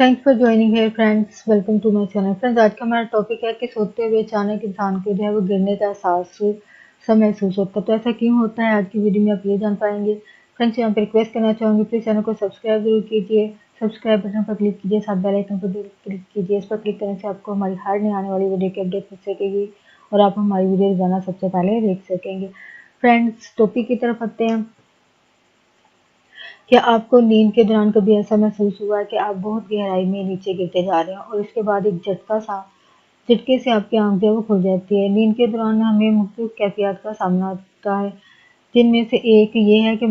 Thanks for joining here friends, welcome to my channel. Friends, आज का हमारा topic है कि सोते हुए अचानक इंसान को जो है वो गिरने का एहसास सा महसूस होता है। तो ऐसा क्यों होता है, आज की वीडियो में आप ये जान पाएंगे। फ्रेंड्स, यहाँ पर रिक्वेस्ट करना चाहूँगी, प्लीज़ चैनल को सब्सक्राइब जरूर कीजिए। सब्सक्राइब बटन पर क्लिक कीजिए, साथ बेल आइकन पर क्लिक कीजिए। इस पर क्लिक करने से आपको हमारी हर नई आने वाली वीडियो की अपडेट मिल सकेगी और आप हमारी वीडियो रोजाना सबसे पहले देख सकेंगे। फ्रेंड्स, टॉपिक की तरफ आते हैं। क्या आपको नींद के दौरान कभी ऐसा महसूस हुआ है कि आप बहुत गहराई में नीचे गिरते जा रहे हैं और इसके बाद एक झटके से आपकी आंख जो है वो खुल जाती है। नींद के दौरान हमें मुख्तलिफ कैफियत का सामना होता है, जिनमें से एक ये है कि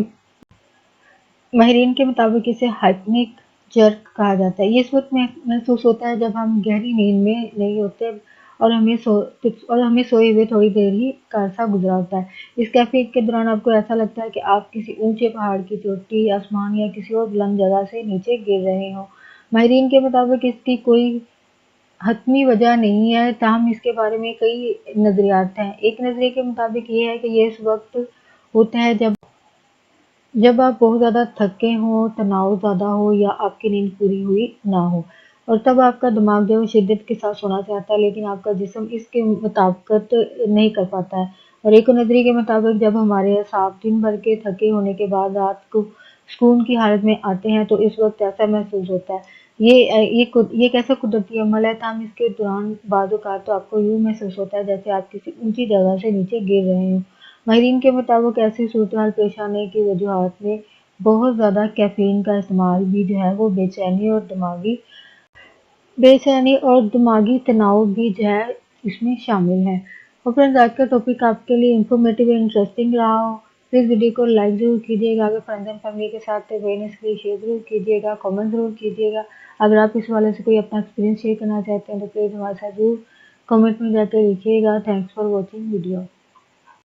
माहिरीन के मुताबिक इसे हाइपनिक जर्क कहा जाता है। ये इस वक्त महसूस होता है जब हम गहरी नींद में नहीं होते और हमें सोए हुए थोड़ी देर ही का अरसा गुजरा होता है। इस कैफियत के दौरान आपको ऐसा लगता है कि आप किसी ऊंचे पहाड़ की चोटी, आसमान या किसी और बुलंद जगह से नीचे गिर रहे हो। माहिरीन के मुताबिक इसकी कोई हतमी वजह नहीं है, ताहम इसके बारे में कई नजरियात हैं। एक नजरिए के मुताबिक ये है कि ये इस वक्त होता है जब आप बहुत ज़्यादा थके हों, तनाव ज़्यादा हो या आपकी नींद पूरी हुई ना हो, और तब आपका दिमाग जो है शिद्दत के साथ सोना चाहता है, लेकिन आपका जिस्म इसके मुताबिकत नहीं कर पाता है। और एक नज़रिए के मुताबिक जब हमारे असाब दिन भर के थके होने के बाद रात को सुकून की हालत में आते हैं, तो इस वक्त ऐसा महसूस होता है। ये एक ऐसा कुदरती अमल है, ताहम इसके दौरान बाज़ औक़ात तो आपको यूँ महसूस होता है जैसे आप किसी ऊंची जगह से नीचे गिर रहे हों। माहिरीन के मुताबिक ऐसी सूरत हाल पेश आने की वजूहात में बहुत ज़्यादा कैफीन का इस्तेमाल भी जो है वो बेचैनी और दिमागी तनाव भी जो है इसमें शामिल है। और फ्रेंड्स, आज का टॉपिक आपके लिए इंफॉर्मेटिव और इंटरेस्टिंग रहा हो, प्लीज़ वीडियो को लाइक ज़रूर कीजिएगा, अगर फ्रेंड्स एंड फैमिली के साथ अवेयरनेस के लिए शेयर ज़रूर कीजिएगा, कमेंट ज़रूर कीजिएगा। अगर आप इस वाले से कोई अपना एक्सपीरियंस शेयर करना चाहते हैं तो प्लीज़ हमारे साथ ज़रूर कमेंट में जाकर लिखिएगा। Thanks for watching video.